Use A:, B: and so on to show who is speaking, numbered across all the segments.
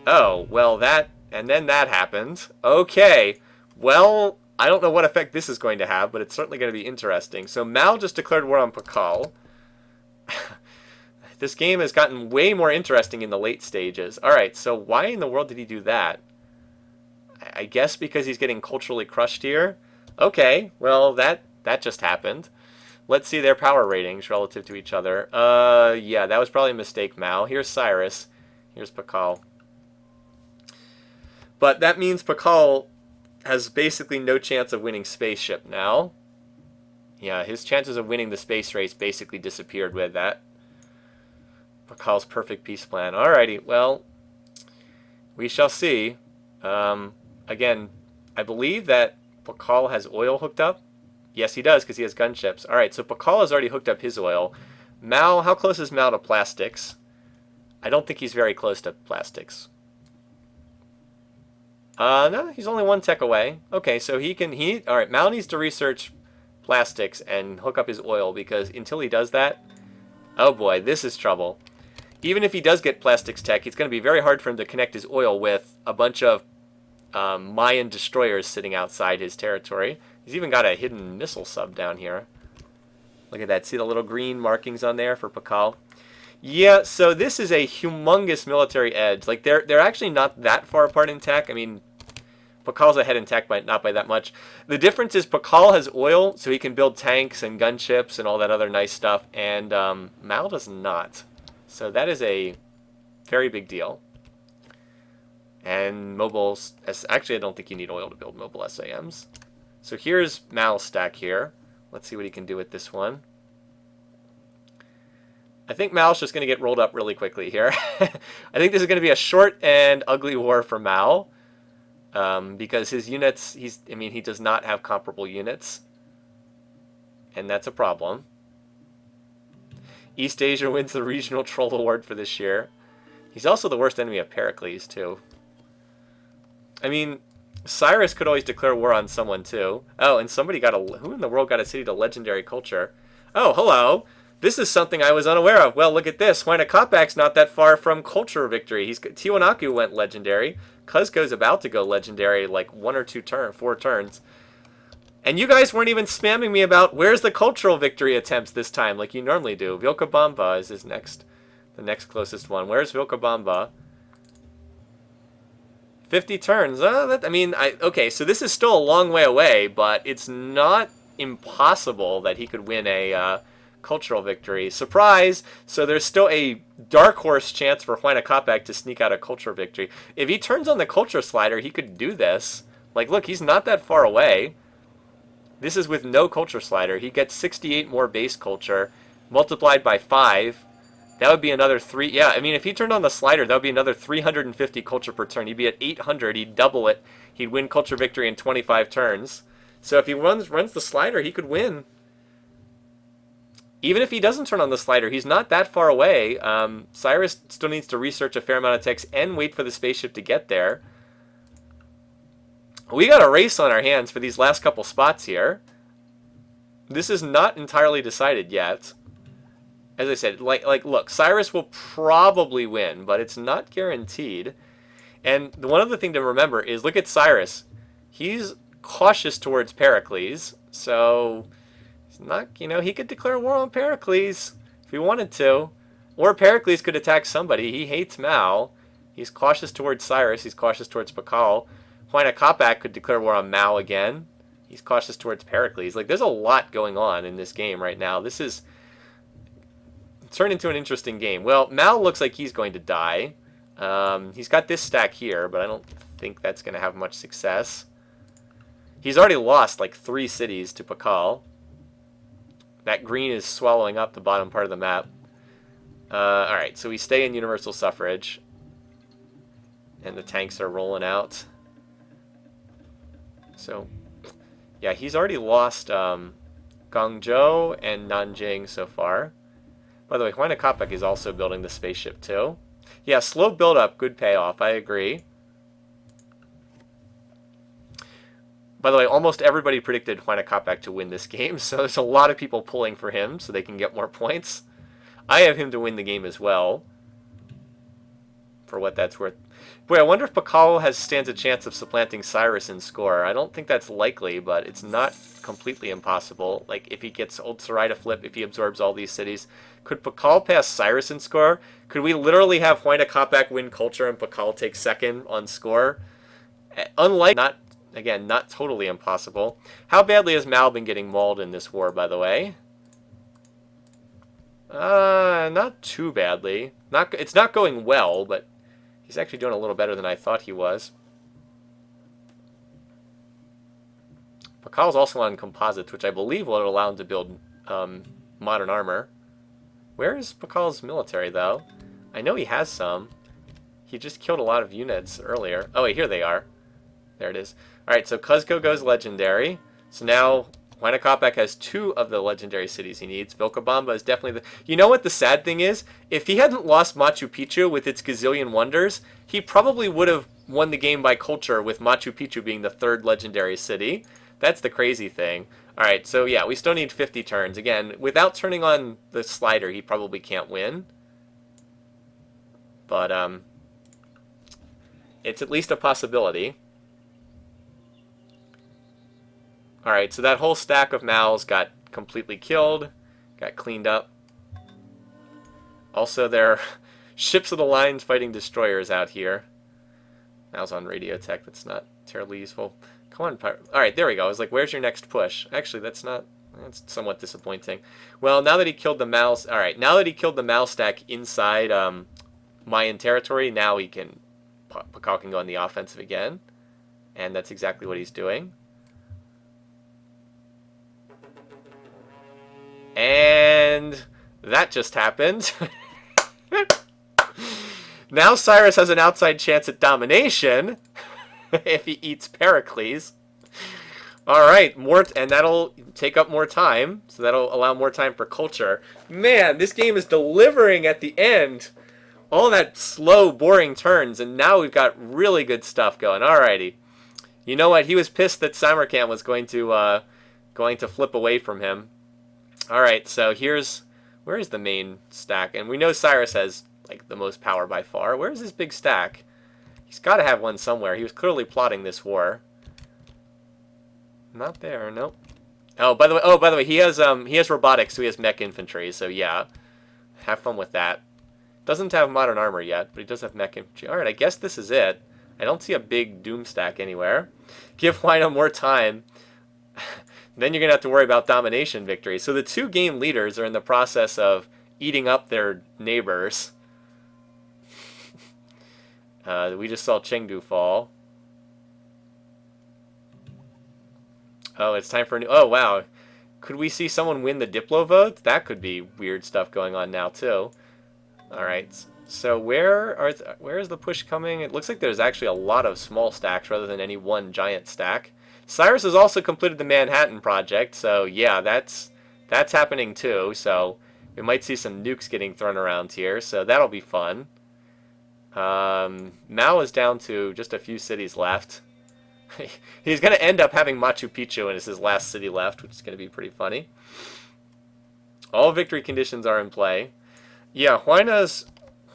A: Oh, well and then that happened. Okay. Well, I don't know what effect this is going to have, but it's certainly going to be interesting. So Mal just declared war on Pakal. This game has gotten way more interesting in the late stages. Alright, so why in the world did he do that? I guess because he's getting culturally crushed here? Okay, well, that just happened. Let's see their power ratings relative to each other. Yeah, that was probably a mistake, Mao. Here's Cyrus. Here's Pakal. But that means Pakal has basically no chance of winning Spaceship now. Yeah, his chances of winning the space race basically disappeared with that. Pakal's perfect peace plan. Alrighty, well, we shall see. Again, I believe that Pakal has oil hooked up. Yes, he does, because he has gunships. Alright, so Pakal has already hooked up his oil. Mao, how close is Mao to plastics? I don't think he's very close to plastics. No, he's only one tech away. Okay, so alright, Mao needs to research plastics and hook up his oil, because until he does that, oh boy, this is trouble. Even if he does get plastics tech, it's going to be very hard for him to connect his oil with a bunch of Mayan destroyers sitting outside his territory. He's even got a hidden missile sub down here. Look at that. See the little green markings on there for Pakal? Yeah, so this is a humongous military edge. Like, they're actually not that far apart in tech. I mean, Pakal's ahead in tech, but not by that much. The difference is Pakal has oil, so he can build tanks and gunships and all that other nice stuff, and Mal does not. So that is a very big deal. And mobiles, actually I don't think you need oil to build mobile SAMs. So here's Mal's stack here. Let's see what he can do with this one. I think Mal's just going to get rolled up really quickly here. I think this is going to be a short and ugly war for Mal. Because his units, he does not have comparable units. And that's a problem. East Asia wins the Regional Troll Award for this year. He's also the worst enemy of Pericles, too. I mean, Cyrus could always declare war on someone, too. Oh, and somebody who in the world got a city to legendary culture? Oh, hello! This is something I was unaware of. Well, look at this. Huayna Capac's not that far from culture victory. Tiwanaku went legendary. Cuzco's about to go legendary like 4 turns. And you guys weren't even spamming me about where's the cultural victory attempts this time like you normally do. Vilcabamba is the next closest one. Where's Vilcabamba? 50 turns. Okay, so this is still a long way away, but it's not impossible that he could win a cultural victory. Surprise! So there's still a dark horse chance for Huayna Capac to sneak out a cultural victory. If he turns on the culture slider, he could do this. Like, look, he's not that far away. This is with no culture slider. He gets 68 more base culture, multiplied by 5. That would be another 3. Yeah, I mean, if he turned on the slider, that would be another 350 culture per turn. He'd be at 800. He'd double it. He'd win culture victory in 25 turns. So if he runs the slider, he could win. Even if he doesn't turn on the slider, he's not that far away. Cyrus still needs to research a fair amount of techs and wait for the spaceship to get there. We got a race on our hands for these last couple spots here. This is not entirely decided yet. As I said, look, Cyrus will probably win, but it's not guaranteed. And the one other thing to remember is, look at Cyrus. He's cautious towards Pericles, so he's not, he could declare war on Pericles if he wanted to. Or Pericles could attack somebody. He hates Mao. He's cautious towards Cyrus. He's cautious towards Pakal. Huayna Capac could declare war on Mao again. He's cautious towards Pericles. Like, there's a lot going on in this game right now. This is turned into an interesting game. Well, Mao looks like he's going to die. He's got this stack here, but I don't think that's going to have much success. He's already lost like 3 cities to Pakal. That green is swallowing up the bottom part of the map. Alright, so we stay in universal suffrage. And the tanks are rolling out. So, yeah, he's already lost Guangzhou and Nanjing so far. By the way, Huayna Capac is also building the spaceship too. Yeah, slow build-up, good payoff, I agree. By the way, almost everybody predicted Huayna Capac to win this game, so there's a lot of people pulling for him so they can get more points. I have him to win the game as well, for what that's worth. Boy, I wonder if Pakal stands a chance of supplanting Cyrus in score. I don't think that's likely, but it's not completely impossible. Like, if he gets Old Sarai to flip, if he absorbs all these cities. Could Pakal pass Cyrus in score? Could we literally have Huayna Capac win culture and Pakal take second on score? Unlike, not, again, not totally impossible. How badly has Mao been getting mauled in this war, by the way? Not too badly. It's not going well, but he's actually doing a little better than I thought he was. Pakal's also on composites, which I believe will allow him to build modern armor. Where is Pakal's military, though? I know he has some. He just killed a lot of units earlier. Oh, wait, here they are. There it is. Alright, so Kuzco goes legendary. So now Huayna Capac has 2 of the legendary cities he needs. Vilcabamba is definitely the... You know what the sad thing is? If he hadn't lost Machu Picchu with its gazillion wonders, he probably would have won the game by culture with Machu Picchu being the 3rd legendary city. That's the crazy thing. Alright, so yeah, we still need 50 turns. Again, without turning on the slider, he probably can't win. But, it's at least a possibility. Alright, so that whole stack of Maos got completely killed, got cleaned up. Also, there are ships of the lines fighting destroyers out here. Mao's on radio tech, that's not terribly useful. Come on, pirate. Alright, there we go. I was like, where's your next push? Actually, that's somewhat disappointing. Well, now that he killed the Maos, alright, now that he killed the Mao stack inside Mayan territory, now he can, Pakal can go on the offensive again. And that's exactly what he's doing. And that just happened. Now Cyrus has an outside chance at domination if he eats Pericles. Alright, and that'll take up more time, so that'll allow more time for culture. Man, this game is delivering at the end. All that slow, boring turns, and now we've got really good stuff going. Alrighty. You know what? He was pissed that Samarkand was going to flip away from him. Alright, so where is the main stack? And we know Cyrus has, like, the most power by far. Where's his big stack? He's got to have one somewhere. He was clearly plotting this war. Not there, nope. Oh, by the way, he has robotics, so he has mech infantry, so yeah. Have fun with that. Doesn't have modern armor yet, but he does have mech infantry. Alright, I guess this is it. I don't see a big doom stack anywhere. Give Huayna more time. Then you're going to have to worry about domination victory. So the 2 game leaders are in the process of eating up their neighbors. We just saw Chengdu fall. Oh, it's time for a new... Oh, wow. Could we see someone win the Diplo vote? That could be weird stuff going on now, too. Alright. So where is the push coming? It looks like there's actually a lot of small stacks rather than any one giant stack. Cyrus has also completed the Manhattan Project, so yeah, that's happening too. So we might see some nukes getting thrown around here, so that'll be fun. Mao is down to just a few cities left. He's going to end up having Machu Picchu as his last city left, which is going to be pretty funny. All victory conditions are in play. Yeah, Huayna's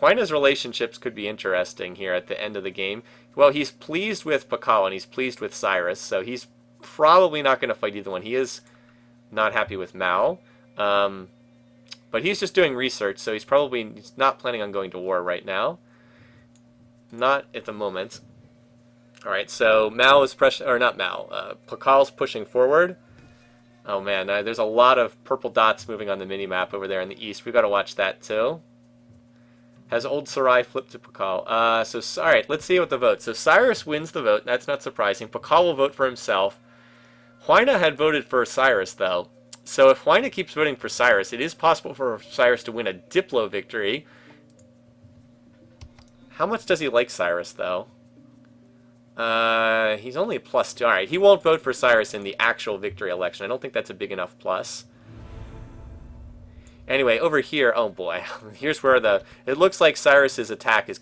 A: relationships could be interesting here at the end of the game. Well, he's pleased with Pakal and he's pleased with Cyrus, so he's probably not going to fight either one. He is not happy with Mao, but he's just doing research, so he's not planning on going to war right now. Not at the moment. All right, so Mao is Pakal's pushing forward. Oh man, there's a lot of purple dots moving on the mini-map over there in the east. We've got to watch that too. Has Old Sarai flipped to Pakal? Alright, let's see what the vote. So Cyrus wins the vote. That's not surprising. Pakal will vote for himself. Huayna had voted for Cyrus, though. So if Huayna keeps voting for Cyrus, it is possible for Cyrus to win a Diplo victory. How much does he like Cyrus, though? He's only +2. Alright, he won't vote for Cyrus in the actual victory election. I don't think that's a big enough plus. Anyway, over here, oh boy, here's where it looks like Cyrus's attack is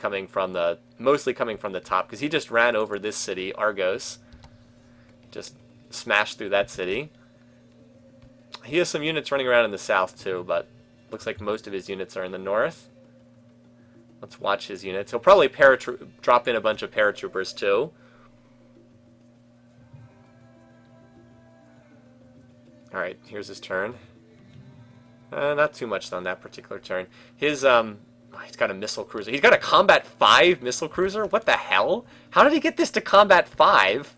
A: mostly coming from the top, because he just ran over this city, Argos. Just smashed through that city. He has some units running around in the south too, but looks like most of his units are in the north. Let's watch his units. He'll probably drop in a bunch of paratroopers too. Alright, here's his turn. Not too much on that particular turn. His, he's got a missile cruiser. He's got a Combat 5 missile cruiser? What the hell? How did he get this to Combat 5?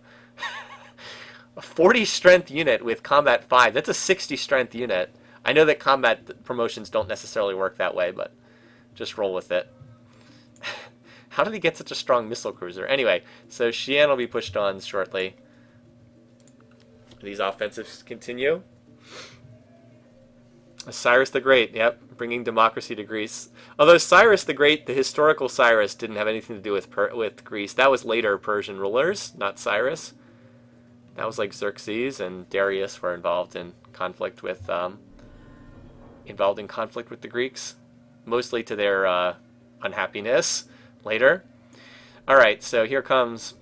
A: A 40 strength unit with Combat 5. That's a 60 strength unit. I know that combat promotions don't necessarily work that way, but just roll with it. How did he get such a strong missile cruiser? Anyway, so Xi'an will be pushed on shortly. These offensives continue. Cyrus the Great, yep, bringing democracy to Greece. Although Cyrus the Great, the historical Cyrus, didn't have anything to do with Greece. That was later Persian rulers, not Cyrus. That was like Xerxes and Darius were involved in conflict with the Greeks, mostly to their unhappiness later. All right, so here comes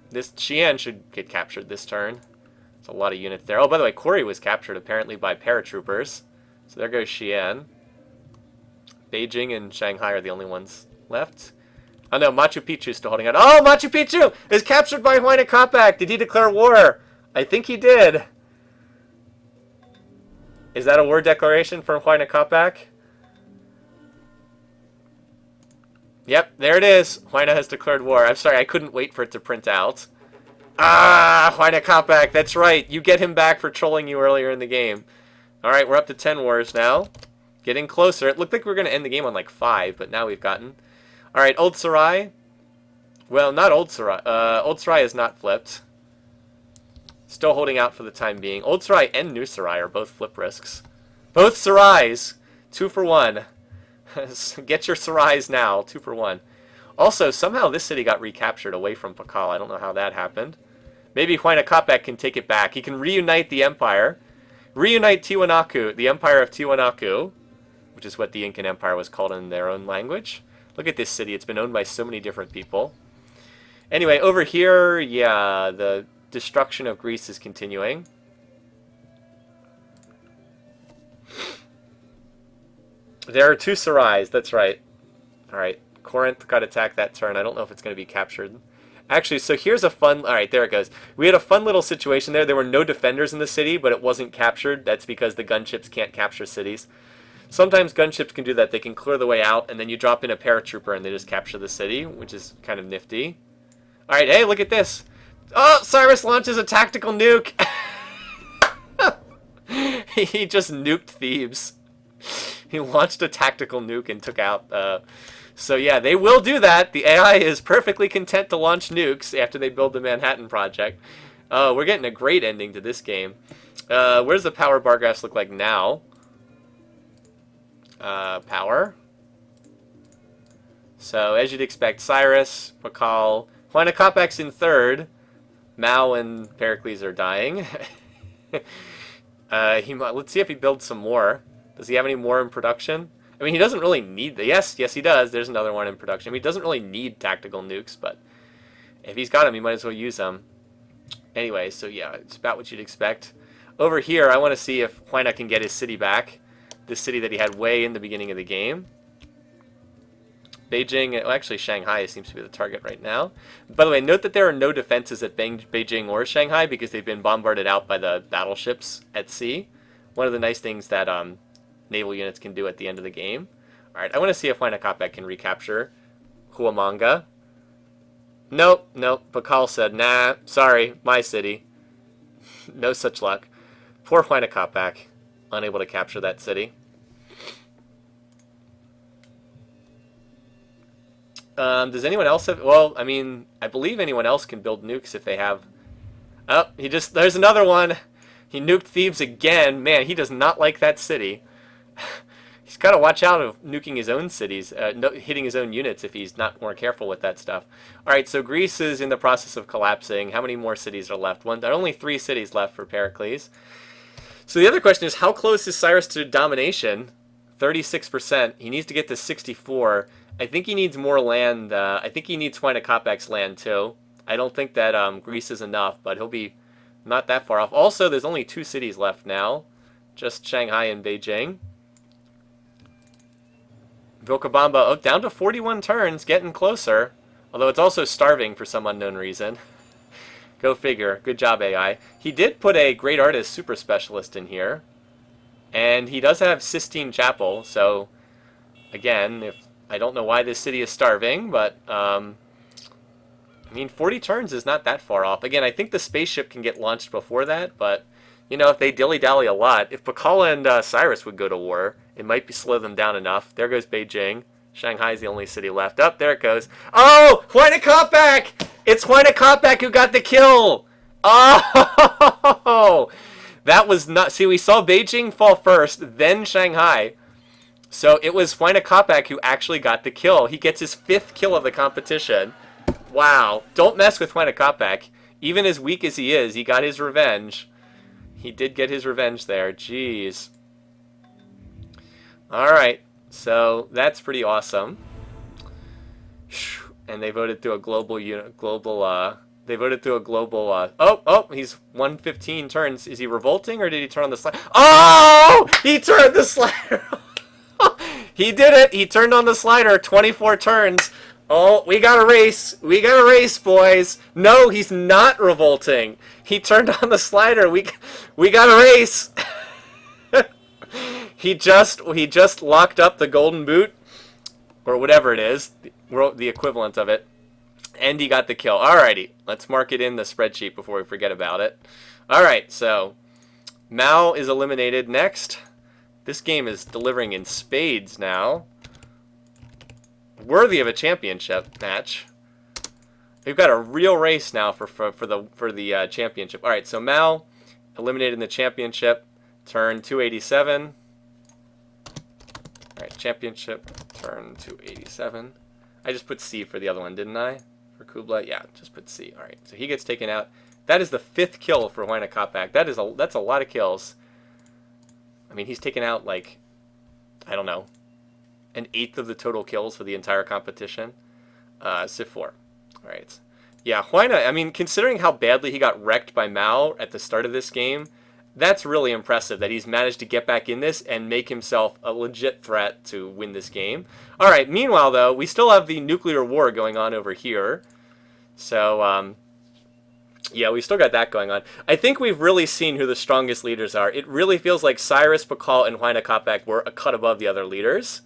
A: this. Xi'an should get captured this turn. There's a lot of units there. Oh, by the way, Kori was captured apparently by paratroopers. So there goes Xi'an. Beijing and Shanghai are the only ones left. Oh no, Machu Picchu's still holding out. Oh, Machu Picchu is captured by Huayna Capac. Did he declare war? I think he did. Is that a war declaration from Huayna Capac? Yep, there it is. Huayna has declared war. I'm sorry, I couldn't wait for it to print out. Ah, Huayna Capac, that's right. You get him back for trolling you earlier in the game. Alright, we're up to 10 wars now. Getting closer. It looked like we were going to end the game on like 5, but now we've gotten... Alright, Old Sarai. Well, not Old Sarai. Old Sarai is not flipped. Still holding out for the time being. Old Sarai and New Sarai are both flip risks. Both Sarais! 2 for 1. Get your Sarais now. 2 for 1. Also, somehow this city got recaptured away from Pakal. I don't know how that happened. Maybe Huayna Capac can take it back. He can reunite the empire. Reunite Tiwanaku, the Empire of Tiwanaku, which is what the Incan Empire was called in their own language. Look at this city. It's been owned by so many different people. Anyway, over here, yeah, the destruction of Greece is continuing. There are 2 Sarais, that's right. Alright, Corinth got attacked that turn. I don't know if it's going to be captured. Actually, so here's a fun... Alright, there it goes. We had a fun little situation there. There were no defenders in the city, but it wasn't captured. That's because the gunships can't capture cities. Sometimes gunships can do that. They can clear the way out, and then you drop in a paratrooper and they just capture the city, which is kind of nifty. Alright, hey, look at this. Oh, Cyrus launches a tactical nuke. He just nuked Thebes. He launched a tactical nuke and took out... So yeah, they will do that. The AI is perfectly content to launch nukes after they build the Manhattan Project. We're getting a great ending to this game. Where's the power bar graphs look like now? Power. So, as you'd expect, Cyrus, Pakal, Huayna Capac's in 3rd. Mao and Pericles are dying. Let's see if he builds some more. Does he have any more in production? I mean, he doesn't really need the... Yes, he does. There's another one in production. I mean, he doesn't really need tactical nukes, but if he's got them, he might as well use them. Anyway, so yeah, it's about what you'd expect. Over here, I want to see if Huayna can get his city back. This city that he had way in the beginning of the game. Beijing... Well, actually, Shanghai seems to be the target right now. By the way, note that there are no defenses at Beijing or Shanghai because they've been bombarded out by the battleships at sea. One of the nice things that... naval units can do at the end of the game. Alright, I want to see if Huayna Capac can recapture Huamanga. Nope. Pakal said, nah, sorry, my city. No such luck. Poor Huayna Capac, unable to capture that city. Does anyone else have... Well, I mean, I believe anyone else can build nukes if they have... Oh, there's another one! He nuked Thebes again. Man, he does not like that city. He's got to watch out of nuking his own cities, hitting his own units if he's not more careful with that stuff. Alright, so Greece is in the process of collapsing. How many more cities are left? There are only 3 cities left for Pericles. So the other question is, how close is Cyrus to domination? 36%. He needs to get to 64. I think he needs more land. I think he needs Huayna Capac's land too. I don't think that Greece is enough, but he'll be not that far off. Also, there's only 2 cities left now. Just Shanghai and Beijing. Vilcabamba, oh, down to 41 turns, getting closer. Although it's also starving for some unknown reason. Go figure. Good job, AI. He did put a Great Artist Super Specialist in here. And he does have Sistine Chapel, so again, if I don't know why this city is starving, but I mean, 40 turns is not that far off. Again, I think the spaceship can get launched before that, but you know, if they dilly-dally a lot, if Pakala and Cyrus would go to war, it might be slow them down enough. There goes Beijing. Shanghai's the only city left. Up there it goes. Oh, Huayna Capac! It's Huayna Capac who got the kill. Oh, that was not. See, we saw Beijing fall first, then Shanghai. So it was Huayna Capac who actually got the kill. He gets his 5th kill of the competition. Wow. Don't mess with Huayna Capac. Even as weak as he is, he got his revenge. He did get his revenge there. Jeez. Alright. So that's pretty awesome. And they voted through a global they voted through a global he's 115 turns. Is he revolting or did he turn on the slider? Oh! He turned the slider. He did it. He turned on the slider. 24 turns. Oh, we got a race. We got a race, boys. No, he's not revolting. He turned on the slider. We got a race. He just locked up the golden boot or whatever it is, the equivalent of it, and he got the kill. Alrighty, let's mark it in the spreadsheet before we forget about it. Alright, so Mao is eliminated next. This game is delivering in spades now. Worthy of a championship match. We've got a real race now for the championship. All right, so Mao eliminated in the championship, turn 287. All right, championship, turn 287. I just put C for the other one, didn't I? For Kublai, yeah, just put C. All right, so he gets taken out. That is the 5th kill for Huayna Capac. That's a lot of kills. I mean, he's taken out like, I don't know, an 1/8 of the total kills for the entire competition. Civ4. All right. Yeah, Huayna, I mean, considering how badly he got wrecked by Mao at the start of this game, that's really impressive that he's managed to get back in this and make himself a legit threat to win this game. All right, meanwhile, though, we still have the nuclear war going on over here. So, yeah, we still got that going on. I think we've really seen who the strongest leaders are. It really feels like Cyrus, Pakal, and Huayna Capac were a cut above the other leaders.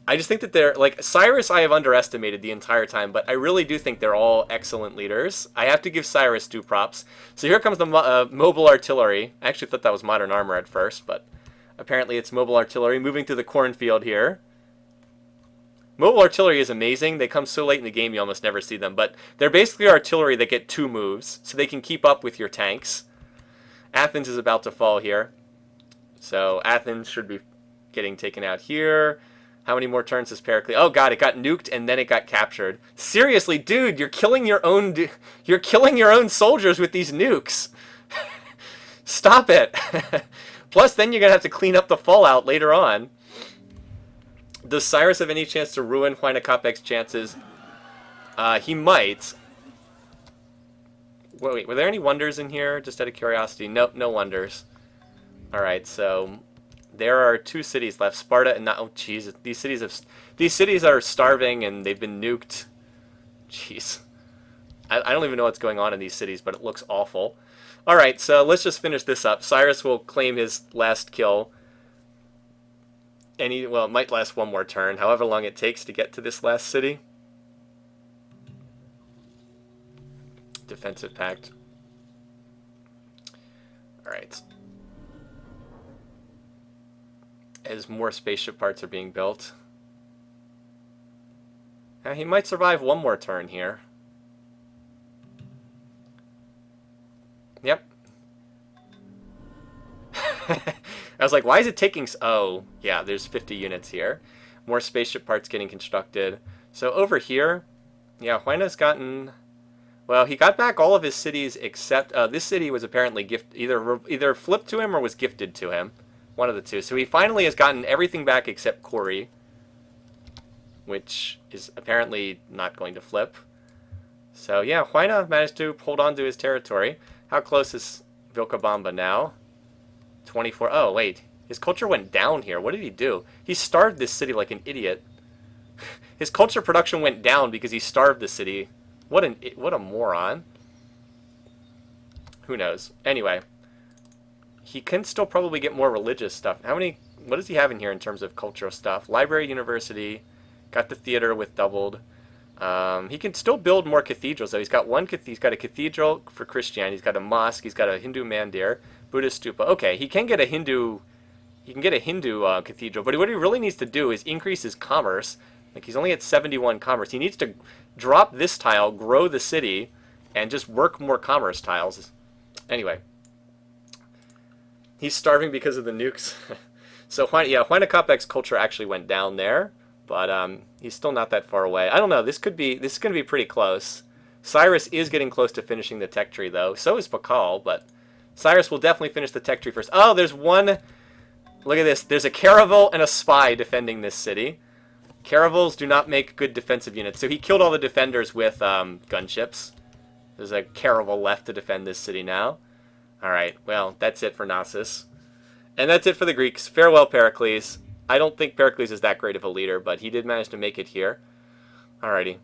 A: I just think that they're, like, Cyrus I have underestimated the entire time, but I really do think they're all excellent leaders. I have to give Cyrus 2 props. So here comes the mobile artillery. I actually thought that was modern armor at first, but apparently it's mobile artillery moving through the cornfield here. Mobile artillery is amazing. They come so late in the game you almost never see them, but they're basically artillery that get 2 moves, so they can keep up with your tanks. Athens is about to fall here. So Athens should be getting taken out here. How many more turns does Pericles? Oh god, it got nuked and then it got captured. Seriously, dude, you're killing your own soldiers with these nukes. Stop it. Plus, then you're gonna have to clean up the fallout later on. Does Cyrus have any chance to ruin Huayna Capac's chances? He might. Wait, were there any wonders in here? Just out of curiosity. Nope, no wonders. Alright, so there are 2 cities left. Sparta and... Oh, jeez. These cities are starving and they've been nuked. Jeez. I don't even know what's going on in these cities, but it looks awful. Alright, so let's just finish this up. Cyrus will claim his last kill. And well, it might last 1 more turn, however long it takes to get to this last city. Defensive pact. Alright. As more spaceship parts are being built. He might survive 1 more turn here. Yep. I was like, why is it taking... Oh, yeah, there's 50 units here. More spaceship parts getting constructed. So over here, yeah, Huayna's gotten... Well, he got back all of his cities except... this city was apparently either flipped to him or was gifted to him. One of the two. So he finally has gotten everything back except Kori, which is apparently not going to flip. So yeah, Huayna managed to hold on to his territory. How close is Vilcabamba now? 24. Oh, wait. His culture went down here. What did he do? He starved this city like an idiot. His culture production went down because he starved the city. What a moron. Who knows? Anyway, he can still probably get more religious stuff. What does he have in here in terms of cultural stuff? Library, university, got the theater with doubled. He can still build more cathedrals, though. He's got a cathedral for Christianity. He's got a mosque. He's got a Hindu mandir, Buddhist stupa. Okay, he can get a Hindu. He can get a Hindu cathedral, but what he really needs to do is increase his commerce. Like, he's only at 71 commerce. He needs to drop this tile, grow the city, and just work more commerce tiles. Anyway, he's starving because of the nukes. So Huayna Capec's culture actually went down there, but he's still not that far away. I don't know. This is going to be pretty close. Cyrus is getting close to finishing the tech tree, though. So is Pakal, but Cyrus will definitely finish the tech tree first. Oh, there's one. Look at this. There's a caravel and a spy defending this city. Caravels do not make good defensive units, so he killed all the defenders with gunships. There's a caravel left to defend this city now. Alright, well, that's it for Knossos. And that's it for the Greeks. Farewell, Pericles. I don't think Pericles is that great of a leader, but he did manage to make it here. Alrighty.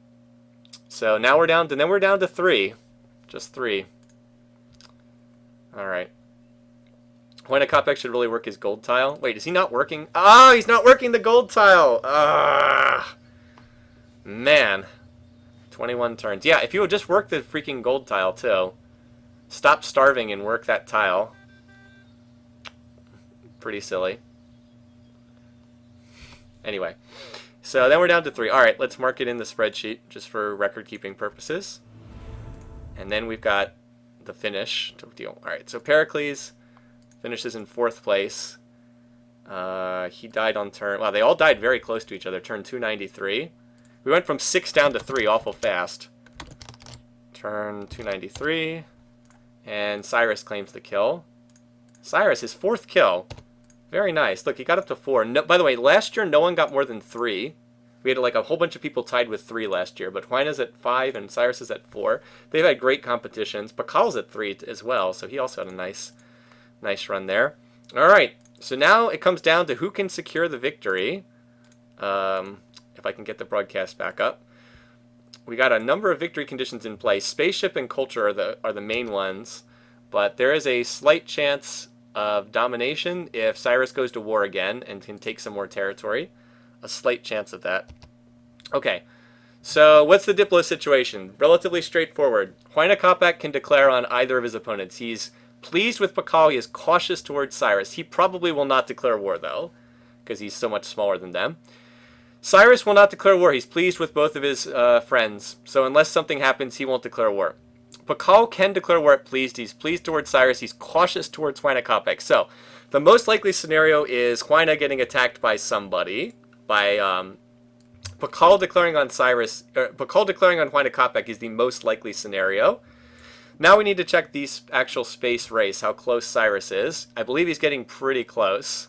A: So now we're down to 3. Just 3. Alright. Huayna Capac should really work his gold tile. Wait, is he not working? Ah, he's not working the gold tile! Ah, man. 21 turns. Yeah, if you would just work the freaking gold tile, too. Stop starving and work that tile. Pretty silly. Anyway. So then we're down to 3. Alright, let's mark it in the spreadsheet, just for record-keeping purposes. And then we've got the finish to deal. Alright, so Pericles finishes in 4th place. He died on turn... Wow, they all died very close to each other. Turn 293. We went from 6 down to 3 awful fast. Turn 293. And Cyrus claims the kill. Cyrus, his 4th kill. Very nice. Look, he got up to 4. No, by the way, last year no one got more than 3. We had like a whole bunch of people tied with 3 last year, but Huayna's at 5 and Cyrus is at 4. They've had great competitions. Pakal's at 3 as well, so he also had a nice run there. Alright, so now it comes down to who can secure the victory. If I can get the broadcast back up. We got a number of victory conditions in place. Spaceship and culture are the main ones, but there is a slight chance of domination if Cyrus goes to war again and can take some more territory. A slight chance of that. Okay, so what's the Diplo situation? Relatively straightforward. Huayna Capac can declare on either of his opponents. He's pleased with Pakal. He is cautious towards Cyrus. He probably will not declare war, though, because he's so much smaller than them. Cyrus will not declare war. He's pleased with both of his friends. So unless something happens, he won't declare war. Pakal can declare war at pleased. He's pleased towards Cyrus. He's cautious towards Huayna Capac. So the most likely scenario is Huayna getting attacked by somebody. By Pakal declaring on Cyrus. Pakal declaring on Huayna Capac is the most likely scenario. Now we need to check the actual space race, how close Cyrus is. I believe he's getting pretty close.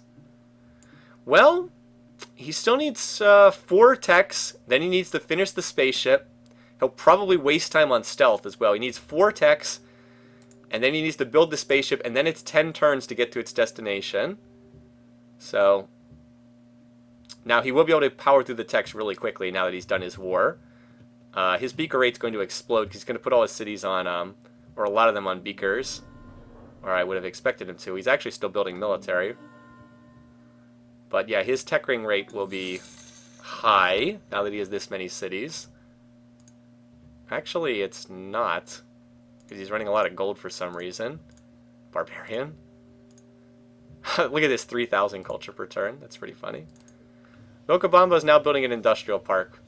A: Well, he still needs 4 techs. Then he needs to finish the spaceship. He'll probably waste time on stealth as well. He needs 4 techs. And then he needs to build the spaceship. And then it's 10 turns to get to its destination. So now he will be able to power through the techs really quickly now that he's done his war. His beaker rate's going to explode because he's going to put all his cities on, or a lot of them on beakers. Or I would have expected him to. He's actually still building military. But yeah, his tech ring rate will be high now that he has this many cities. Actually, it's not, because he's running a lot of gold for some reason. Barbarian. Look at this 3,000 culture per turn. That's pretty funny. Vilcabamba is now building an industrial park.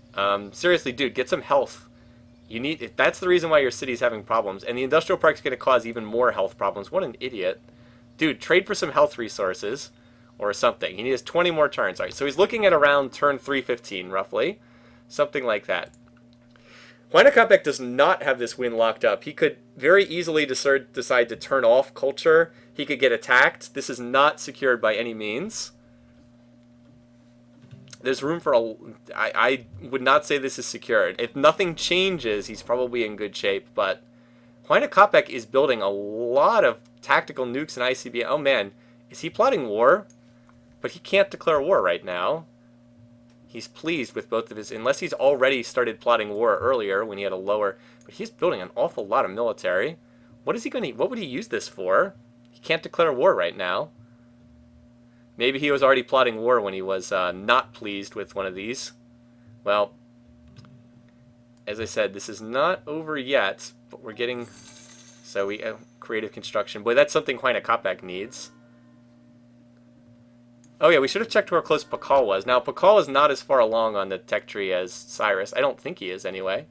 A: Seriously, dude, get some health. You need. That's the reason why your city's having problems. And the industrial park's going to cause even more health problems. What an idiot. Dude, trade for some health resources. Or something. He needs 20 more turns. All right, so he's looking at around turn 315, roughly. Something like that. Huayna Capac does not have this win locked up. He could very easily decide to turn off culture. He could get attacked. This is not secured by any means. There's room for a... I would not say this is secured. If nothing changes, he's probably in good shape, but Huayna Capac is building a lot of tactical nukes and ICBM. Oh, man. Is he plotting war? But he can't declare war right now. He's pleased with both of his... Unless he's already started plotting war earlier when he had a lower... But he's building an awful lot of military. What is he going to... What would he use this for? He can't declare war right now. Maybe he was already plotting war when he was not pleased with one of these. Well, as I said, this is not over yet, but we're getting... So we... creative construction. Boy, that's something Huayna Capac needs. Oh yeah, we should have checked where close Pakal was. Now, Pakal is not as far along on the tech tree as Cyrus. I don't think he is, anyway.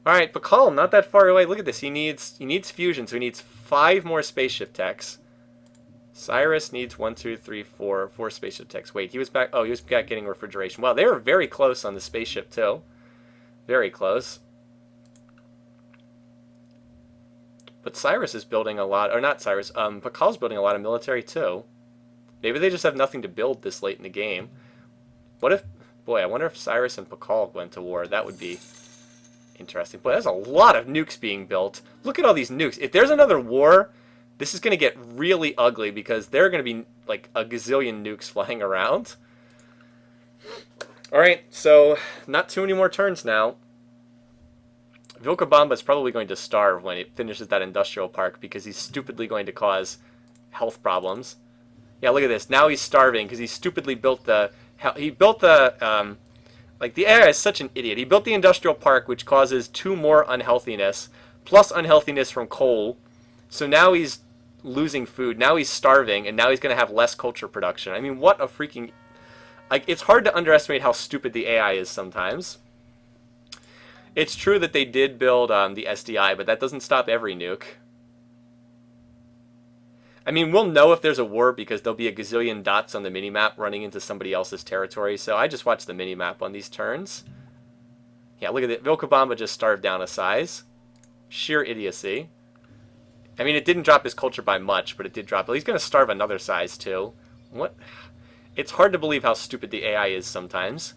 A: Alright, Pakal, not that far away. Look at this. He needs fusion, so he needs 5 more spaceship techs. Cyrus needs 1, 2, 3, 4 spaceship techs. Wait, he was back... Oh, he was back getting refrigeration. Wow, they were very close on the spaceship, too. Very close. But Cyrus is building a lot... Or not Cyrus. Pakal's building a lot of military, too. Maybe they just have nothing to build this late in the game. What if... Boy, I wonder if Cyrus and Pakal went to war. That would be interesting. Boy, there's a lot of nukes being built. Look at all these nukes. If there's another war, this is going to get really ugly because there are going to be like a gazillion nukes flying around. Alright, so not too many more turns now. Vilcabamba is probably going to starve when it finishes that industrial park because he's stupidly going to cause health problems. Yeah, look at this. Now he's starving because he stupidly built the... He built the... like, the AI is such an idiot. He built the industrial park, which causes 2 more unhealthiness, plus unhealthiness from coal. So now he's losing food. Now he's starving, and now he's going to have less culture production. I mean, what a freaking... Like, it's hard to underestimate how stupid the AI is sometimes. It's true that they did build the SDI, but that doesn't stop every nuke. I mean, we'll know if there's a war because there'll be a gazillion dots on the minimap running into somebody else's territory, so I just watch the minimap on these turns. Yeah, look at it. Vilcabamba just starved down a size. Sheer idiocy. I mean, it didn't drop his culture by much, but it did drop. He's going to starve another size, too. What? It's hard to believe how stupid the AI is sometimes.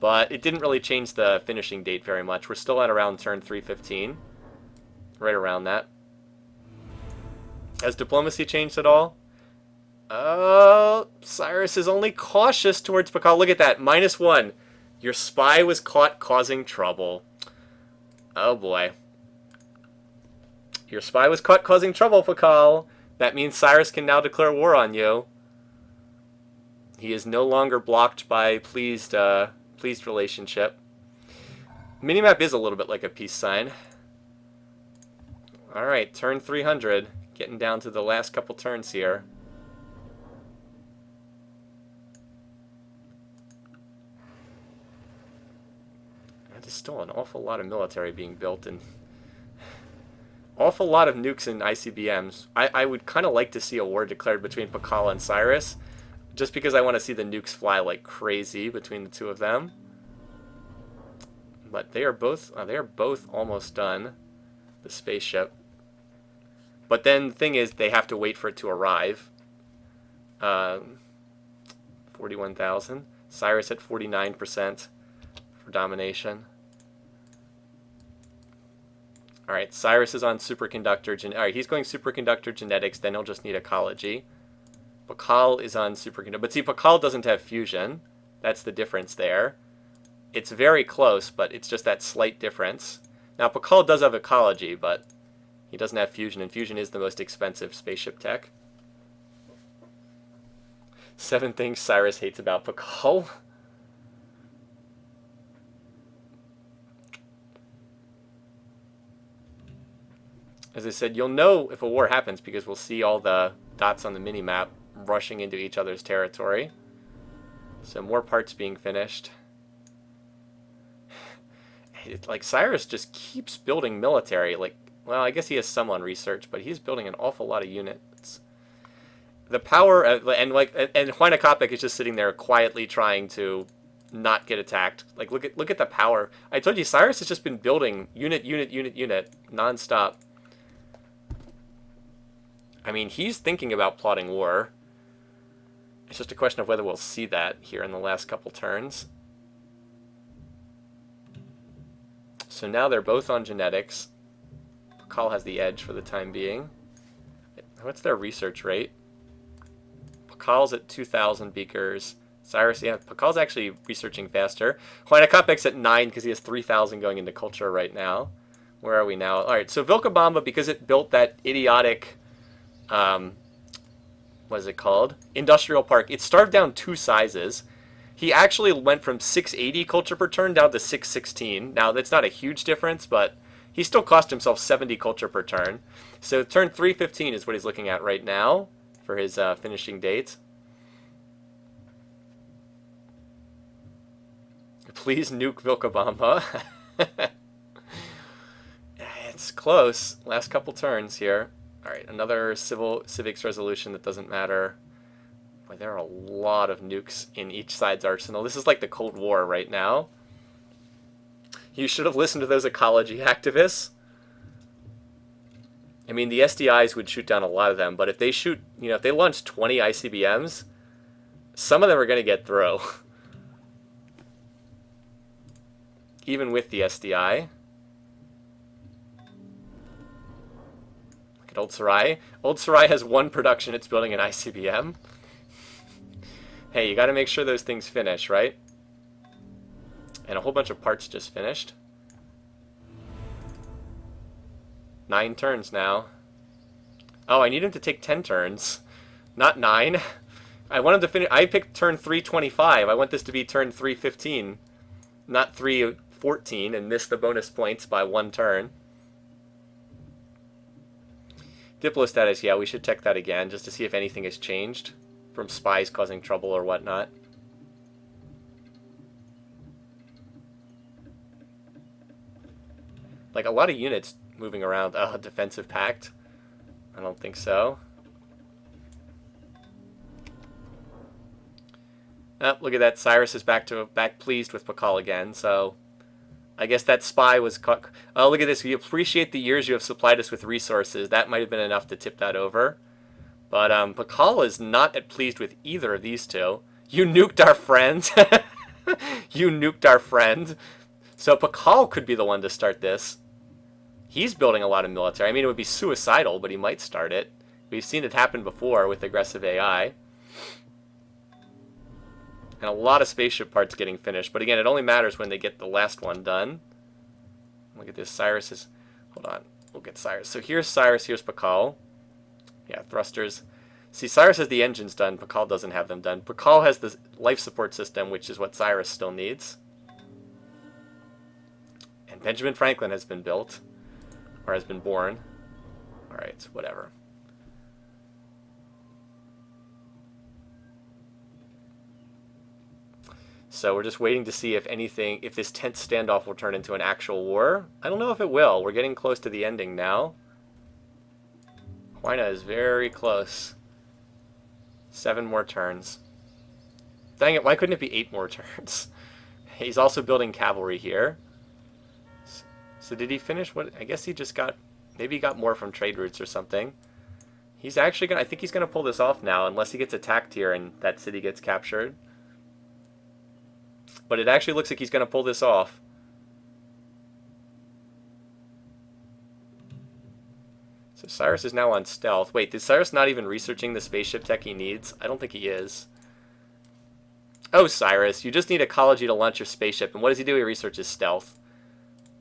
A: But it didn't really change the finishing date very much. We're still at around turn 315. Right around that. Has diplomacy changed at all? Cyrus is only cautious towards Pakal. Look at that. -1. Your spy was caught causing trouble. Oh, boy. Your spy was caught causing trouble, Pakal. That means Cyrus can now declare war on you. He is no longer blocked by pleased relationship. Minimap is a little bit like a peace sign. Alright, turn 300. Getting down to the last couple turns here. There's still an awful lot of military being built and awful lot of nukes and ICBMs. I would kind of like to see a war declared between Pakal and Cyrus, just because I want to see the nukes fly like crazy between the two of them. But they are both almost done. The spaceship. But then the thing is, they have to wait for it to arrive. 41,000. Cyrus at 49% for domination. Alright, Cyrus is on superconductor. Alright, he's going superconductor genetics, then he'll just need ecology. Pakal is on superconductor. But see, Pakal doesn't have fusion. That's the difference there. It's very close, but it's just that slight difference. Now, Pakal does have ecology, but he doesn't have fusion, and fusion is the most expensive spaceship tech. 7 things Cyrus hates about Pakal. As I said, you'll know if a war happens because we'll see all the dots on the minimap rushing into each other's territory. So more parts being finished. Like, Cyrus just keeps building military, like, well, I guess he has some on research, but he's building an awful lot of units. The power, and Huayna Capac is just sitting there quietly trying to not get attacked. Like, look at the power. I told you, Cyrus has just been building unit, nonstop. I mean, he's thinking about plotting war. It's just a question of whether we'll see that here in the last couple turns. So now they're both on genetics. Pakal has the edge for the time being. What's their research rate? Pakal's at 2,000 beakers. Cyrus, yeah, Pakal's actually researching faster. Huayna Capec's at 9 because he has 3,000 going into culture right now. Where are we now? All right, so Vilcabamba, because it built that idiotic, what is it called? Industrial park. It starved down 2 sizes. He actually went from 680 culture per turn down to 616. Now, that's not a huge difference, but he still cost himself 70 culture per turn. So turn 315 is what he's looking at right now for his finishing date. Please nuke Vilcabamba. It's close. Last couple turns here. All right, another civics resolution that doesn't matter. Boy, there are a lot of nukes in each side's arsenal. This is like the Cold War right now. You should have listened to those ecology activists. I mean, the SDIs would shoot down a lot of them, but if they shoot, you know, if they launch 20 ICBMs, some of them are going to get through. Even with the SDI. Look at Old Sarai. Old Sarai has 1 production, it's building an ICBM. Hey, you got to make sure those things finish, right? And a whole bunch of parts just finished. 9 turns now. Oh, I need him to take 10 turns. Not 9. I wanted to finish. I picked turn 325. I want this to be turn 315. Not 314 and miss the bonus points by 1 turn. Diplo status, yeah, we should check that again just to see if anything has changed from spies causing trouble or whatnot. Like a lot of units moving around. Oh, defensive pact? I don't think so. Oh, look at that. Cyrus is back pleased with Pakal again, so I guess that spy was caught. Oh, look at this. We appreciate the years you have supplied us with resources. That might have been enough to tip that over. But Pakal is not pleased with either of these two. You nuked our friend. You nuked our friend. So Pakal could be the one to start this. He's building a lot of military. I mean, it would be suicidal, but he might start it. We've seen it happen before with aggressive AI. And a lot of spaceship parts getting finished. But again, it only matters when they get the last one done. Look at this. Cyrus is... Hold on. We'll get Cyrus. So here's Cyrus. Here's Pakal. Yeah, thrusters. See, Cyrus has the engines done. Pakal doesn't have them done. Pakal has the life support system, which is what Cyrus still needs. And Benjamin Franklin has been built. Or has been born. Alright, whatever. So we're just waiting to see if anything, if this tense standoff will turn into an actual war. I don't know if it will. We're getting close to the ending now. Huayna is very close. 7 more turns. Dang it, why couldn't it be 8 more turns? He's also building cavalry here. So did he finish what? I guess he just got, maybe he got more from trade routes or something. He's actually going to, I think he's going to pull this off now, unless he gets attacked here and that city gets captured. But it actually looks like he's going to pull this off. So Cyrus is now on stealth. Wait, is Cyrus not even researching the spaceship tech he needs? I don't think he is. Oh, Cyrus, you just need ecology to launch your spaceship. And what does he do? He researches stealth.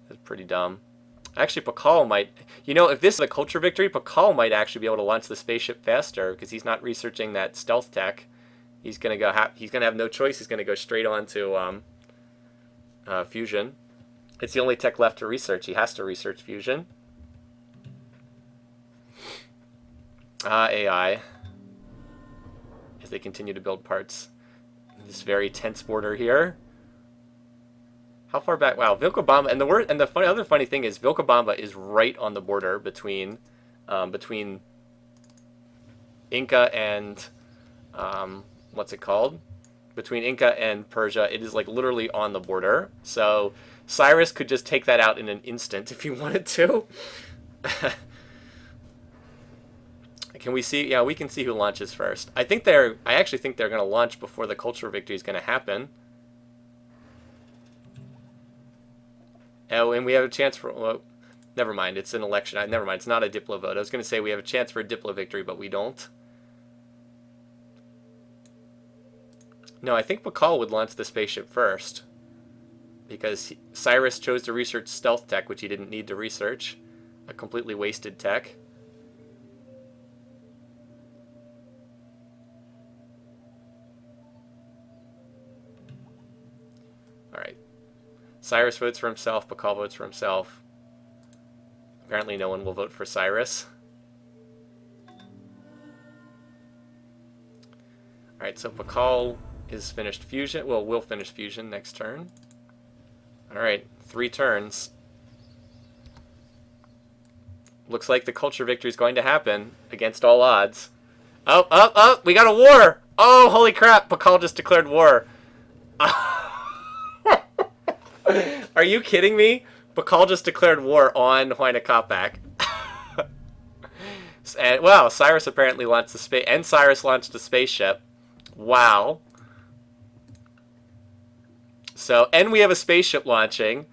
A: That's pretty dumb. Actually, Pakal might... You know, if this is a culture victory, Pakal might actually be able to launch the spaceship faster because he's not researching that stealth tech. He's gonna go. He's gonna have no choice. He's gonna go straight on to fusion. It's the only tech left to research. He has to research fusion. AI. As they continue to build parts. This very tense border here. How far back? Wow, Vilcabamba. And the other funny thing is Vilcabamba is right on the border between Inca and what's it called? Between Inca and Persia. It is like literally on the border. So Cyrus could just take that out in an instant if he wanted to. Can we see? Yeah, we can see who launches first. I actually think they're going to launch before the cultural victory is going to happen. Oh, and we have a chance for... Well, never mind. It's an election. Never mind. It's not a Diplo vote. I was going to say we have a chance for a Diplo victory, but we don't. No, I think Pakal would launch the spaceship first. Because Cyrus chose to research stealth tech, which he didn't need to research. A completely wasted tech. Alright. Cyrus votes for himself, Pakal votes for himself. Apparently no one will vote for Cyrus. Alright, so Pakal is finished fusion. Well, will finish fusion next turn. Alright, 3 turns. Looks like the culture victory is going to happen against all odds. Oh, we got a war! Oh, holy crap, Pakal just declared war. Are you kidding me? Pakal just declared war on Huayna Capac. And, wow, Cyrus apparently launched the space, and Cyrus launched the spaceship. Wow. So, and we have a spaceship launching.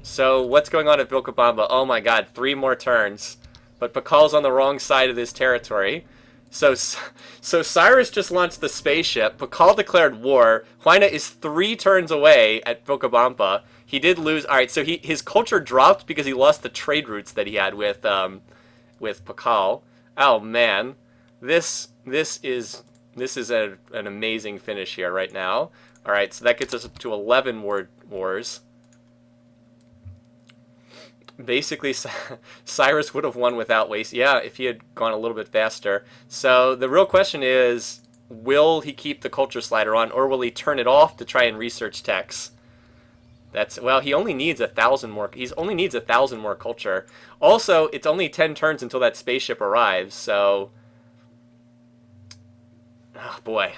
A: So, what's going on at Vilcabamba? Oh my god, 3 more turns. But Pakal's on the wrong side of this territory. So Cyrus just launched the spaceship. Pakal declared war. Huayna is 3 turns away at Vilcabamba. He did lose. All right, so his culture dropped because he lost the trade routes that he had with Pakal. Oh man, this is an amazing finish here right now. All right, so that gets us up to 11 wars. Basically, Cyrus would have won without waste. Yeah, if he had gone a little bit faster. So the real question is, will he keep the culture slider on, or will he turn it off to try and research techs? Well, he only needs 1,000 more. He only needs 1,000 more culture. Also, it's only 10 turns until that spaceship arrives. So, oh boy.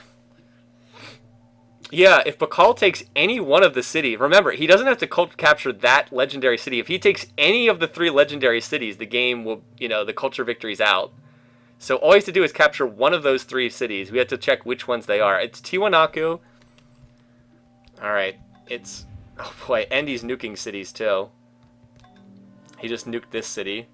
A: Yeah, if Pakal takes any one of the cities, remember, he doesn't have to capture that legendary city. If he takes any of the 3 legendary cities, the game will, the culture victory's out. So all he has to do is capture one of those 3 cities. We have to check which ones they are. It's Tiwanaku. Alright, it's, oh boy, and he's nuking cities too. He just nuked this city.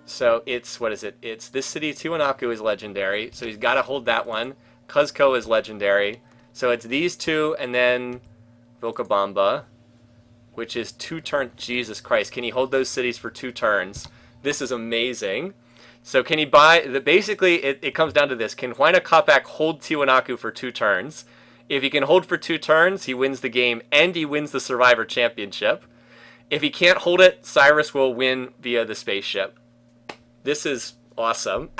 A: So it's, what is it? It's this city, Tiwanaku is legendary, so he's got to hold that one. Cuzco is legendary. So it's these 2 and then Vilcabamba, which is 2 turns. Jesus Christ, can he hold those cities for 2 turns? This is amazing. So can he basically it comes down to this. Can Huayna Capac hold Tiwanaku for 2 turns? If he can hold for 2 turns, he wins the game and he wins the Survivor Championship. If he can't hold it, Cyrus will win via the spaceship. This is awesome.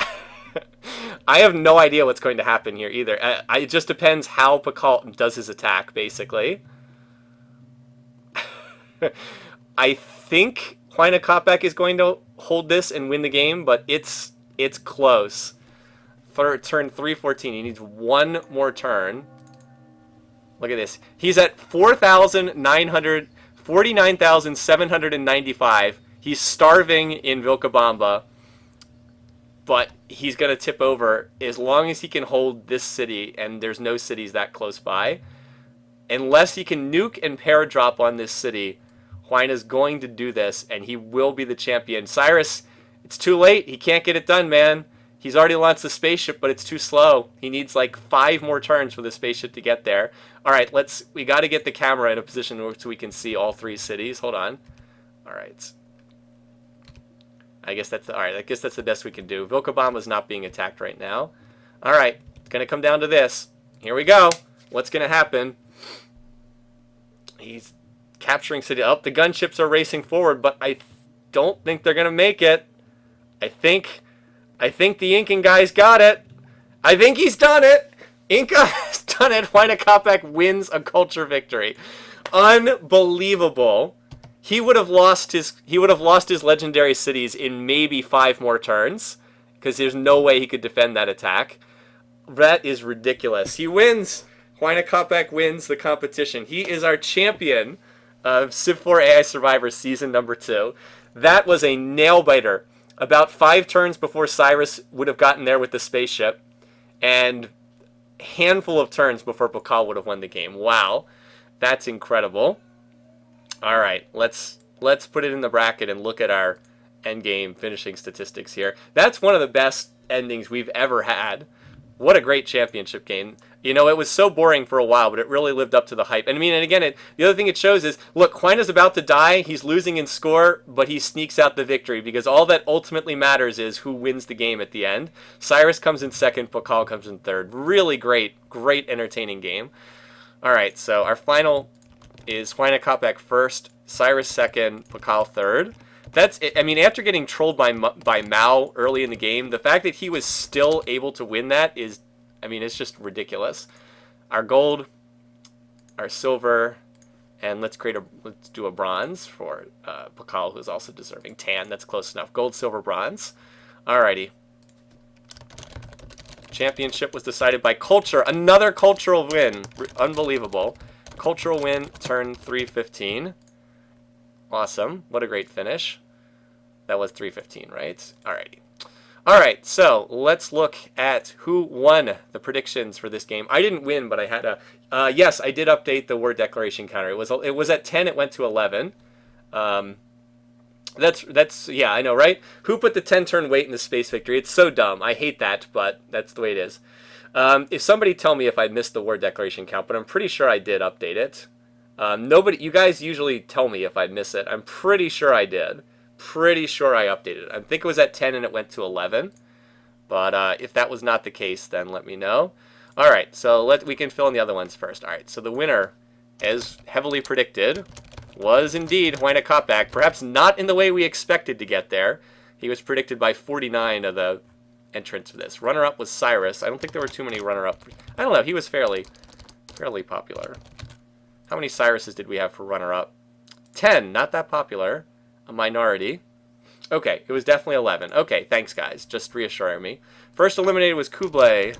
A: I have no idea what's going to happen here either. It just depends how Pakal does his attack, basically. I think Huayna Capac is going to hold this and win the game, but it's close. For turn 314, he needs 1 more turn. Look at this. He's at 49,795. He's starving in Vilcabamba. But he's going to tip over as long as he can hold this city, and there's no cities that close by. Unless he can nuke and paradrop on this city, Huayna's going to do this, and he will be the champion. Cyrus, it's too late. He can't get it done, man. He's already launched the spaceship, but it's too slow. He needs like 5 more turns for the spaceship to get there. All right, we got to get the camera in a position so we can see all 3 cities. Hold on. All right. I guess that's the best we can do. Vilcabamba is not being attacked right now. All right, it's gonna come down to this. Here we go. What's gonna happen? He's capturing city. Oh, the gunships are racing forward, but I don't think they're gonna make it. I think the Incan guy's got it. I think he's done it. Inca has done it. Huayna Capac wins a culture victory. Unbelievable. He would have lost his legendary cities in maybe 5 more turns, because there's no way he could defend that attack. That is ridiculous. He wins. Huayna Capac wins the competition. He is our champion of Civ4 AI Survivor Season number 2. That was a nail-biter. About 5 turns before Cyrus would have gotten there with the spaceship, and a handful of turns before Pakal would have won the game. Wow. That's incredible. All right, let's put it in the bracket and look at our endgame finishing statistics here. That's one of the best endings we've ever had. What a great championship game. You know, it was so boring for a while, but it really lived up to the hype. And I mean, and again, the other thing it shows is, look, Huayna's about to die. He's losing in score, but he sneaks out the victory because all that ultimately matters is who wins the game at the end. Cyrus comes in second, Pakal comes in third. Really great, great entertaining game. All right, so our final is Huayna Capac first, Cyrus second, Pakal third. That's it. I mean, after getting trolled by Mao early in the game, the fact that he was still able to win that is, I mean, it's just ridiculous. Our gold, our silver, and let's do a bronze for Pakal, who's also deserving. Tan, that's close enough. Gold, silver, bronze. Alrighty. Championship was decided by culture. Another cultural win. Unbelievable. Cultural win, turn 315. Awesome. What a great finish. That was 315, right? Alrighty. Alright, so let's look at who won the predictions for this game. I didn't win, but I had a... yes, I did update the word declaration counter. It was at 10, it went to 11. That's yeah, I know, right? Who put the 10-turn wait in the space victory? It's so dumb. I hate that, but that's the way it is. If somebody tell me if I missed the word declaration count, but I'm pretty sure I did update it. You guys usually tell me if I miss it. I'm pretty sure I did. Pretty sure I updated it. I think it was at 10 and it went to 11. But if that was not the case, then let me know. All right, so we can fill in the other ones first. All right, so the winner, as heavily predicted, was indeed Huayna Capac. Perhaps not in the way we expected to get there. He was predicted by 49 of the entrants for this. Runner-up was Cyrus. I don't think there were too many runner-up. I don't know. He was fairly popular. How many Cyruses did we have for runner-up? 10. Not that popular. A minority. Okay, it was definitely 11. Okay, thanks, guys. Just reassuring me. First eliminated was Kublai.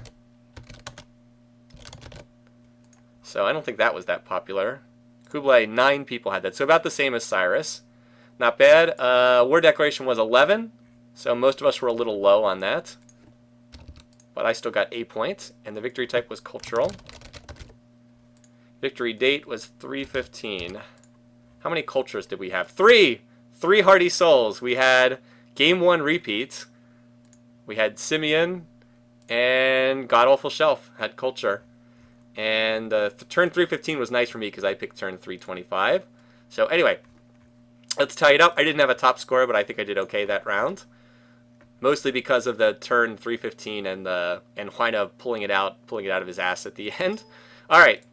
A: So I don't think that was that popular. Kublai, 9 people had that. So about the same as Cyrus. Not bad. Word declaration was 11. So most of us were a little low on that. But I still got 8 points. And the victory type was cultural. Victory date was 315. How many cultures did we have? 3! 3 Hearty Souls. We had Game 1 repeat. We had Simeon. And God Awful Shelf had culture. And turn 315 was nice for me because I picked turn 325. So anyway, let's tie it up. I didn't have a top score, but I think I did okay that round. Mostly because of the turn 315 and Huayna pulling it out of his ass at the end. All right.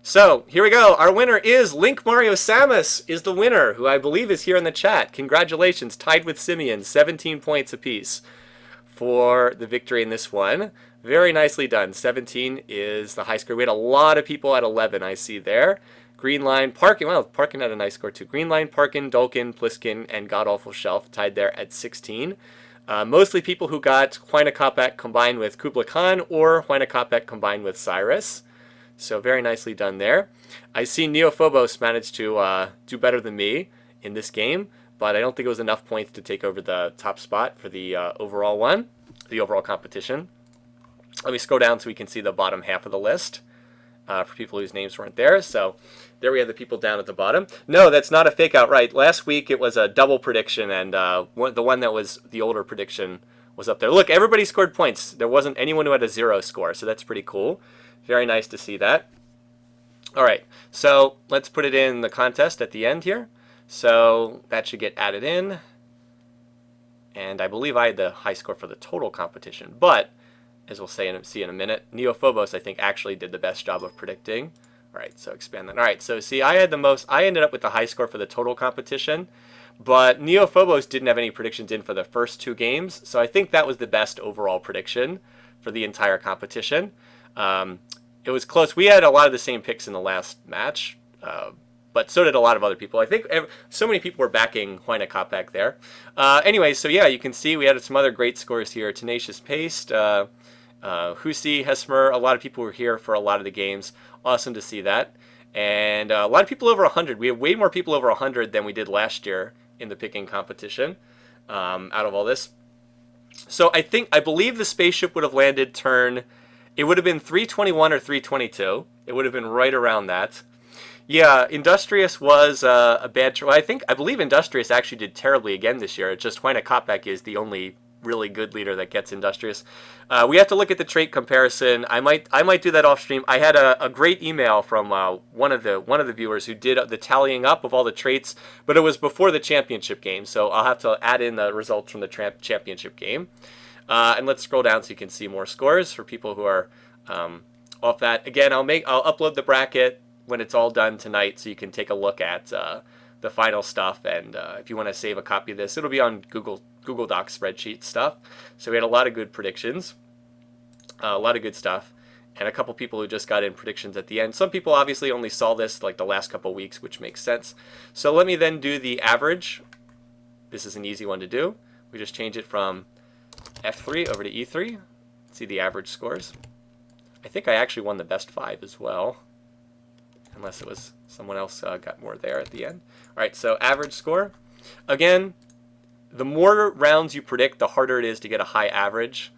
A: So, here we go. Our winner is Link Mario Samus is the winner, who I believe is here in the chat. Congratulations, tied with Simeon, 17 points apiece for the victory in this one. Very nicely done. 17 is the high score. We had a lot of people at 11, I see there. Green Line, Parkin, well, Parkin had a nice score too. Green Line, Parkin, Dolkin, Pliskin, and God Awful Shelf tied there at 16. Mostly people who got Huayna Capac combined with Kublai Khan or Huayna Capac combined with Cyrus. So very nicely done there. I see Neophobos managed to do better than me in this game, but I don't think it was enough points to take over the top spot for the overall one, the overall competition. Let me scroll down so we can see the bottom half of the list for people whose names weren't there. So there we have the people down at the bottom. No, that's not a fake outright. Last week it was a double prediction, and the one that was the older prediction was up there. Look, everybody scored points. There wasn't anyone who had a 0 score, so that's pretty cool. Very nice to see that. All right, so let's put it in the contest at the end here. So that should get added in. And I believe I had the high score for the total competition. But, as we'll see in a minute, Neophobos, I think, actually did the best job of predicting. All right, so expand that. All right, so see, I ended up with the high score for the total competition. But Neophobos didn't have any predictions in for the first 2 games. So I think that was the best overall prediction for the entire competition. It was close. We had a lot of the same picks in the last match, but so did a lot of other people. I think so many people were backing Huayna Capac there. Anyway, so yeah, you can see we had some other great scores here. Tenacious Paste, Husi, Hesmer, a lot of people were here for a lot of the games. Awesome to see that. And a lot of people over 100. We have way more people over 100 than we did last year in the picking competition out of all this. So I believe the spaceship would have landed turn... It would have been 321 or 322. It would have been right around that. Yeah, Industrious was a bad choice. I believe Industrious actually did terribly again this year. It's just Huayna Capac is the only really good leader that gets industrious. We have to look at the trait comparison. I might do that off stream. I had a great email from one of the viewers who did the tallying up of all the traits, but it was before the championship game, so I'll have to add in the results from the championship game. And let's scroll down so you can see more scores for people who are off that. Again, I'll upload the bracket when it's all done tonight, so you can take a look at the final stuff. And if you want to save a copy of this, it'll be on Google Docs spreadsheet stuff. So we had a lot of good predictions, a lot of good stuff, and a couple people who just got in predictions at the end. Some people obviously only saw this like the last couple weeks, which makes sense. So let me then do the average. This is an easy one to do. We just change it from F3 over to E3. See the average scores. I think I actually won the best 5 as well, unless it was someone else got more there at the end. All right, so average score. Again, the more rounds you predict, the harder it is to get a high average.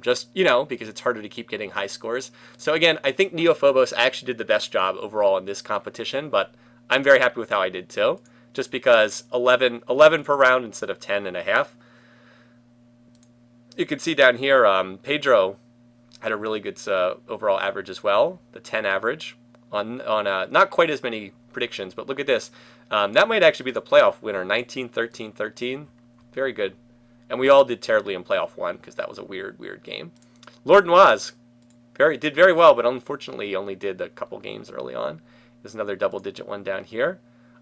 A: Just, because it's harder to keep getting high scores. So again, I think Neophobos actually did the best job overall in this competition, but I'm very happy with how I did too, just because 11 per round instead of 10 and a half. You can see down here, Pedro had a really good overall average as well, the 10 average on not quite as many predictions, but look at this. That might actually be the playoff winner, 19, 13, 13. Very good. And we all did terribly in playoff 1 because that was a weird game. Lord Noise did very well, but unfortunately only did a couple games early on. There's another double-digit one down here.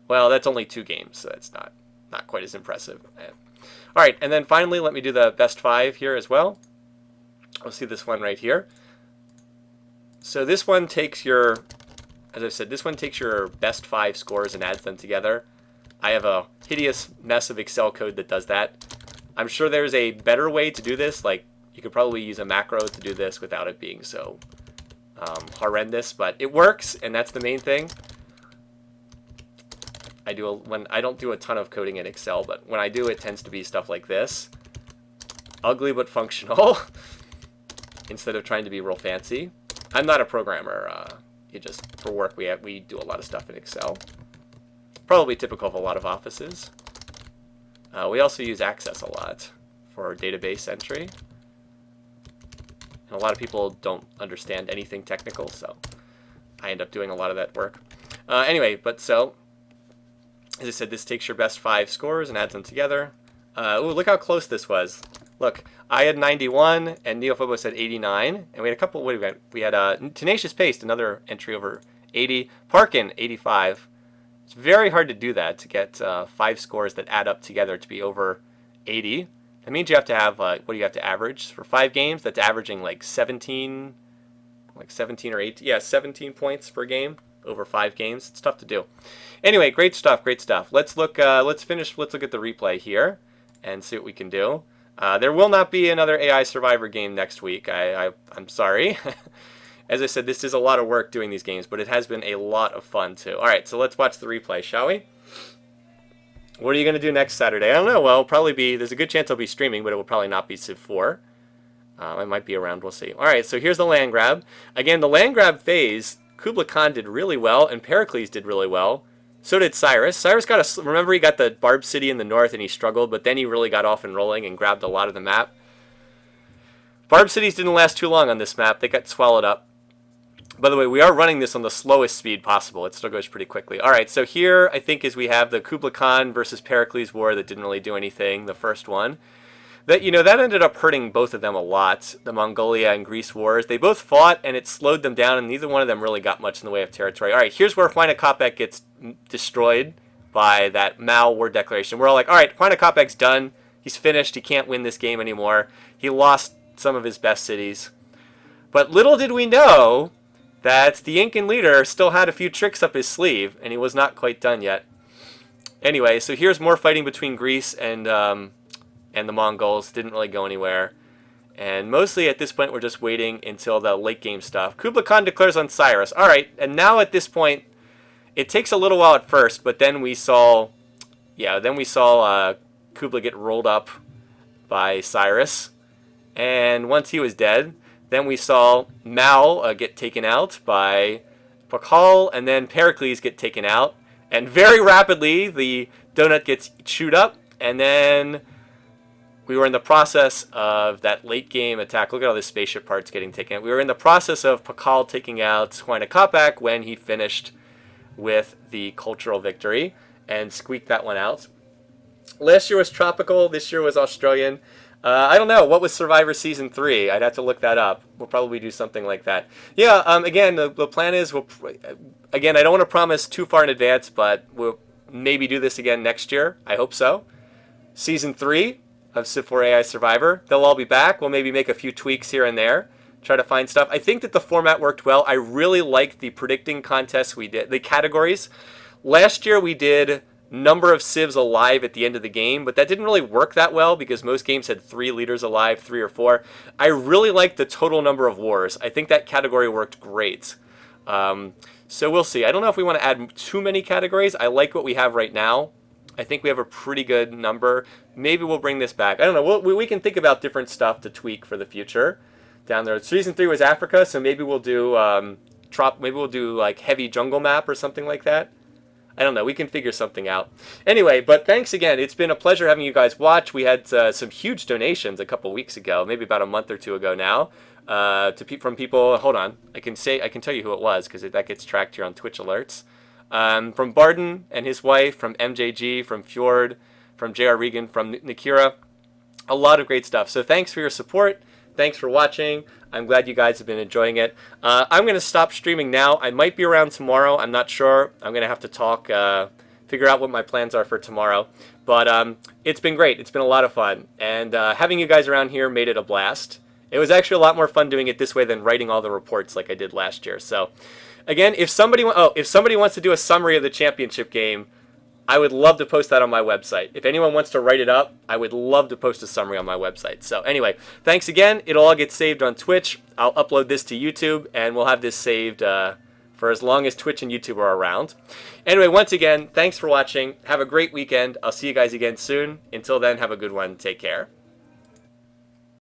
A: Well, that's only 2 games, so that's not quite as impressive. All right, and then finally, let me do the best 5 here as well. We'll see this one right here. So this one takes your, as I said, this one takes your best 5 scores and adds them together. I have a hideous mess of Excel code that does that. I'm sure there's a better way to do this. Like, you could probably use a macro to do this without it being so horrendous, but it works, and that's the main thing. I don't do a ton of coding in Excel, but when I do, it tends to be stuff like this. Ugly but functional, instead of trying to be real fancy. I'm not a programmer. For work, we do a lot of stuff in Excel. Probably typical of a lot of offices. We also use Access a lot for database entry. And a lot of people don't understand anything technical, so I end up doing a lot of that work. Anyway, as I said, this takes your best 5 scores and adds them together. Ooh, look how close this was. Look, I had 91 and Neophobos had 89, and we had a couple. What do we got? We had Tenacious Paste, another entry over 80. Parkin 85. It's very hard to do that, to get 5 scores that add up together to be over 80. That means you have to have what do you have to average for 5 games? That's averaging like 17 or 18. Yeah, 17 points per game over 5 games. It's tough to do. Anyway, great stuff. Let's look. Let's look at the replay here and see what we can do. There will not be another AI Survivor game next week. I'm sorry. As I said, this is a lot of work doing these games, but it has been a lot of fun too. All right, so let's watch the replay, shall we? What are you going to do next Saturday? I don't know. Well, there's a good chance I'll be streaming, but it will probably not be Civ4. I might be around. We'll see. All right, so here's the land grab. Again, the land grab phase, Kublai Khan did really well, and Pericles did really well. So did Cyrus. Cyrus remember he got the Barb City in the north and he struggled, but then he really got off and rolling and grabbed a lot of the map. Barb Cities didn't last too long on this map. They got swallowed up. By the way, we are running this on the slowest speed possible. It still goes pretty quickly. All right, so here I think is we have the Kublai Khan versus Pericles war that didn't really do anything, the first one. That ended up hurting both of them a lot, the Mongolia and Greece wars. They both fought, and it slowed them down, and neither one of them really got much in the way of territory. All right, here's where Huayna Capac gets destroyed by that Mao war declaration. We're all like, all right, Huayna Capac's done. He's finished. He can't win this game anymore. He lost some of his best cities. But little did we know that the Incan leader still had a few tricks up his sleeve, and he was not quite done yet. Anyway, so here's more fighting between Greece and the Mongols. Didn't really go anywhere. And mostly at this point, we're just waiting until the late game stuff. Kublai Khan declares on Cyrus. All right, and now at this point, it takes a little while at first, but then we saw Kublai get rolled up by Cyrus. And once he was dead, then we saw Mao get taken out by Pakal, and then Pericles get taken out. And very rapidly, the donut gets chewed up, and then we were in the process of that late game attack. Look at all the spaceship parts getting taken out. We were in the process of Pakal taking out Huayna Capac when he finished with the cultural victory and squeaked that one out. Last year was tropical. This year was Australian. I don't know. What was Survivor Season 3? I'd have to look that up. We'll probably do something like that. Yeah, again, the plan is, again, I don't want to promise too far in advance, but we'll maybe do this again next year. I hope so. Season 3 of Civ4 AI Survivor. They'll all be back. We'll maybe make a few tweaks here and there. Try to find stuff. I think that the format worked well. I really liked the predicting contests we did. The categories. Last year we did number of civs alive at the end of the game, but that didn't really work that well because most games had 3 leaders alive, 3 or 4. I really liked the total number of wars. I think that category worked great. So we'll see. I don't know if we want to add too many categories. I like what we have right now. I think we have a pretty good number. Maybe we'll bring this back. I don't know. We can think about different stuff to tweak for the future down there. Season 3 was Africa, so maybe we'll do maybe we'll do like heavy jungle map or something like that. I don't know. We can figure something out. Anyway, but thanks again. It's been a pleasure having you guys watch. We had some huge donations a couple weeks ago, maybe about a month or 2 ago now, from people. Hold on, I can tell you who it was because that gets tracked here on Twitch alerts. From Barden and his wife, from MJG, from Fjord, from JR Regan, from Nikira. A lot of great stuff. So thanks for your support. Thanks for watching. I'm glad you guys have been enjoying it. I'm going to stop streaming now. I might be around tomorrow. I'm not sure. I'm going to have to talk, figure out what my plans are for tomorrow. But it's been great. It's been a lot of fun. And having you guys around here made it a blast. It was actually a lot more fun doing it this way than writing all the reports like I did last year. So again, if somebody wants to do a summary of the championship game, I would love to post that on my website. If anyone wants to write it up, I would love to post a summary on my website. So anyway, thanks again. It'll all get saved on Twitch. I'll upload this to YouTube, and we'll have this saved for as long as Twitch and YouTube are around. Anyway, once again, thanks for watching. Have a great weekend. I'll see you guys again soon. Until then, have a good one. Take care.